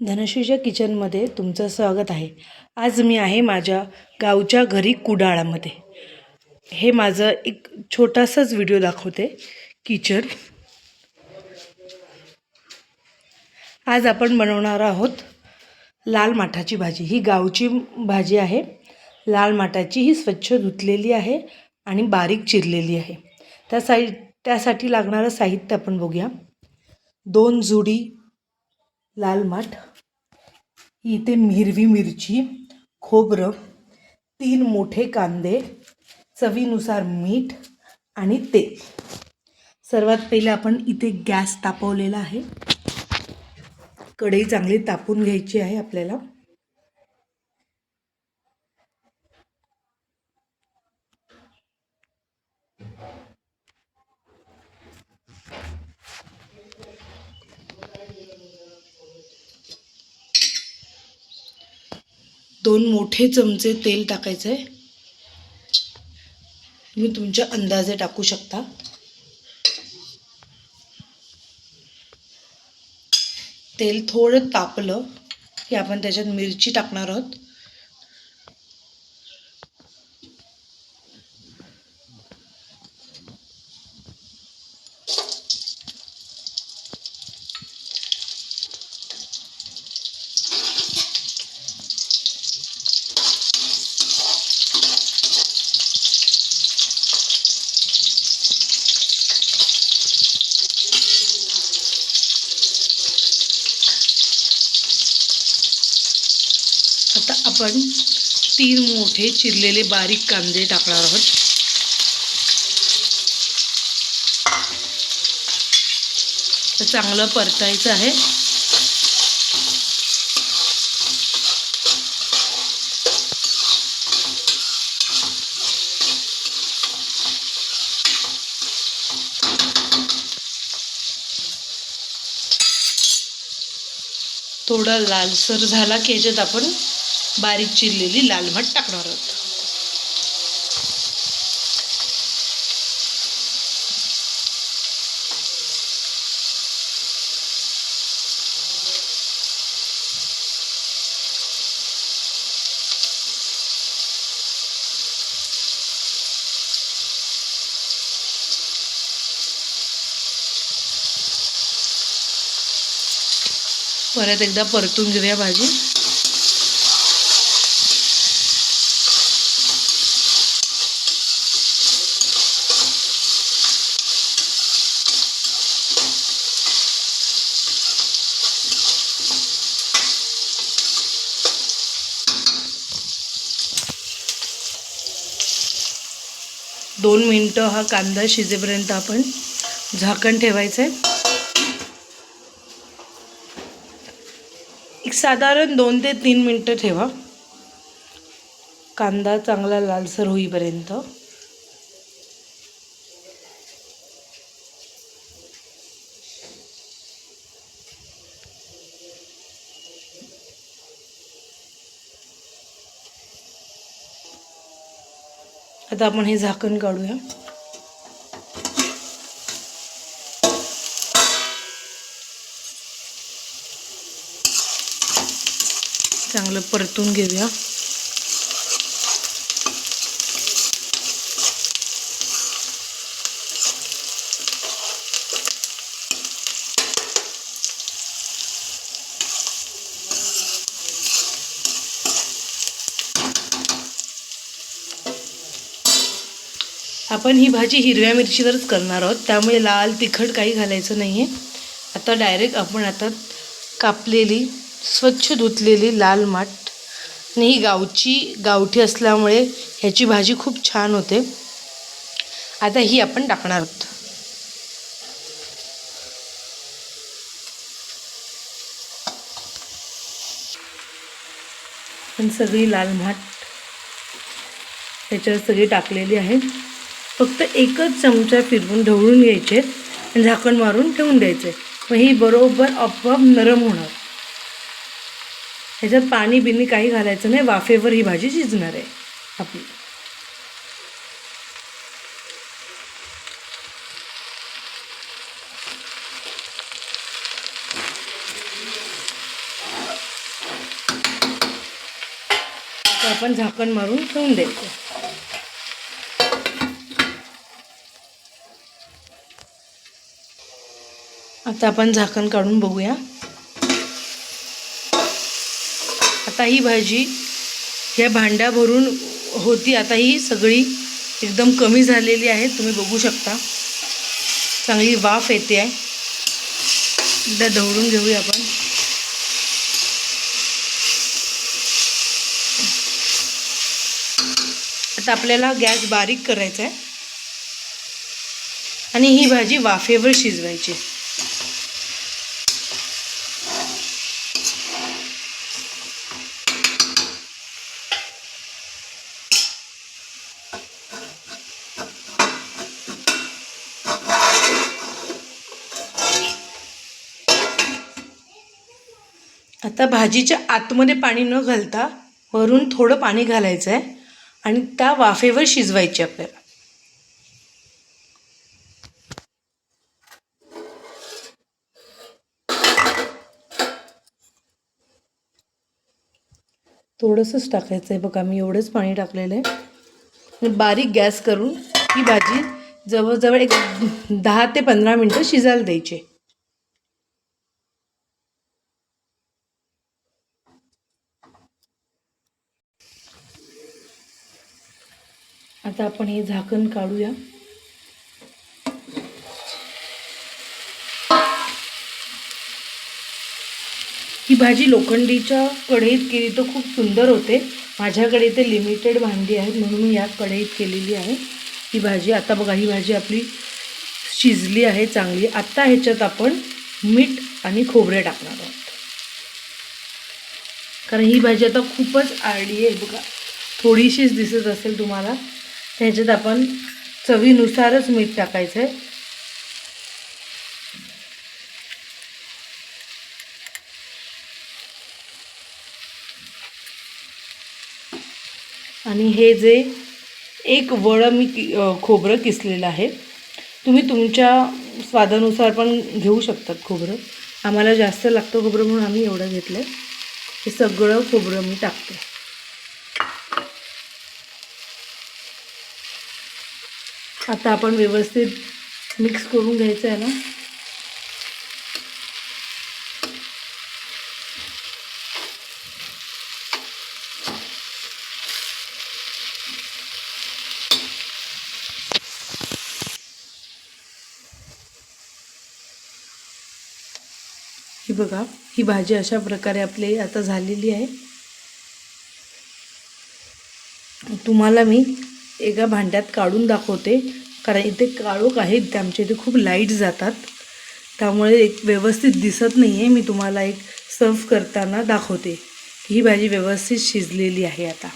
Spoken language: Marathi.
धनश्रीच्या किचनमध्ये तुमचं स्वागत आहे। आज मी आहे माझ्या गावच्या घरी कुडाळामध्ये। हे माझं एक छोटासाच व्हिडिओ दाखवते किचन। आज आपण बनवणार आहोत लाल माठाची भाजी। ही गावची भाजी आहे। लाल माठाची ही स्वच्छ धुतलेली आहे आणि बारीक चिरलेली आहे। त्यासाठी लागणारं साहित्य आपण बघूया। 2 जुडी लाल माठ, इथे हिरवी मिरची, खोबरं, 3 मोठे कांदे, चवीनुसार मीठ आणि तेल। सर्वात पहिले आपण इथे गॅस तापवलेला आहे। कढई चांगली तापून घ्यायची आहे आपल्याला। दोन मोठे चमचे तेल टाकायचे आहे। तुम्ही तुमच्या अंदाजे टाकू शकता। तेल थोडं तापलं की आपण त्याच्यात मिरची टाकणार आहोत। आता आपण 3 मोठे चिरलेले बारीक कांदे टाकणार आहोत। तर चांगलं परतायचं आहे। थोडा लालसर झाला की याच्यात आपण बारीक चिरलेली लाल माठ टाकणार आहोत। परत एकदा परतून घेऊया भाजी। दोन मिनिटं हा कांदा शिजेपर्यंत आपण झाकण ठेवायचं आहे। एक साधारण 2 ते 3 मिनिटं ठेवा, कांदा चांगला लालसर होईपर्यंत। आता आपण हे झाकण काढूया। चांगलं परतून घेऊया। आपण ही भाजी हिरव्या मिरचीवरच करणार आहोत, त्यामुळे लाल तिखट काही घालायचं नाहीये। आता डायरेक्ट आपण कापलेली स्वच्छ धुतलेली लाल माठ, ही गावठी असल्यामुळे ह्याची भाजी खूप छान होते। आता ही आपण टाकणार आहोत। पण सगळी लाल माठ ह्याच्यावर सगळी टाकलेली आहे। फक्त एकच चमचा फिरवून ढवळून घ्यायचे आणि झाकण मारून ठेवून द्यायचे। मग ही बरोबर आपोआप नरम होणार। ह्याच्यात पाणी बिनी काही घालायचं नाही, वाफेवर ही भाजी शिजणार आहे आपली। आपण झाकण मारून ठेवून द्यायचं. आता आपण झाकण काढून बघूया. आता ही भाजी ह्या भांड्या भरून होती, आता ही सगळी एकदम कमी झालेली आहे. तुम्ही बघू शकता चांगली वाफ येते आहे. एकदा ढवळून घेऊया आपण. आता आपल्याला गॅस बारीक करायचा आहे आणि ही भाजी वाफेवर शिजवायची. आता भाजीच्या आतमध्ये पाणी न घालता वरून थोडं पाणी घालायचं आहे आणि त्या वाफेवर शिजवायची आपल्याला. थोडंसंच टाकायचं आहे बघा, मी एवढंच पाणी टाकलेलं आहे. आणि बारीक गॅस करून ही भाजी जवळजवळ एक 10 ते 15 मिनटं शिजायला द्यायची. आता आपण हे झाकण काढूया. ही भाजी लोखंडीच्या कढईत केली तर खूप सुंदर होते. माझ्याकडे इथे लिमिटेड भांडी आहेत म्हणून मी या कढईत केलेली आहे ही भाजी. आता बघा ही भाजी आपली शिजली आहे चांगली. आता ह्याच्यात आपण मीठ आणि खोबरे टाकणार आहोत, कारण ही भाजी आता खूपच आळली आहे बघा. थोडीशीच दिसत असेल तुम्हाला. ह्याच्यात आपण चवीनुसारच मीठ टाकायचं आहे. आणि हे जे एक वळं मी खोबरं किसलेलं आहे. तुम्ही तुमच्या स्वादानुसार पण घेऊ शकतात खोबरं. आम्हाला जास्त लागतं खोबरं म्हणून आम्ही एवढं घेतलं आहे. हे सगळं खोबरं मी टाकते. आता आपण व्यवस्थित मिक्स करून घ्यायचं आहे ना. ही बघा ही भाजी अशा प्रकारे आपली आता झालेली आहे. तुम्हाला मी एका भांड्यात काढून दाखवते, कारण इथे काळोख आहे. ते आमच्या इथे खूप लाईट जातात त्यामुळे एक व्यवस्थित दिसत नाही आहे. मी तुम्हाला एक सर्व करताना दाखवते की ही भाजी व्यवस्थित शिजलेली आहे. आता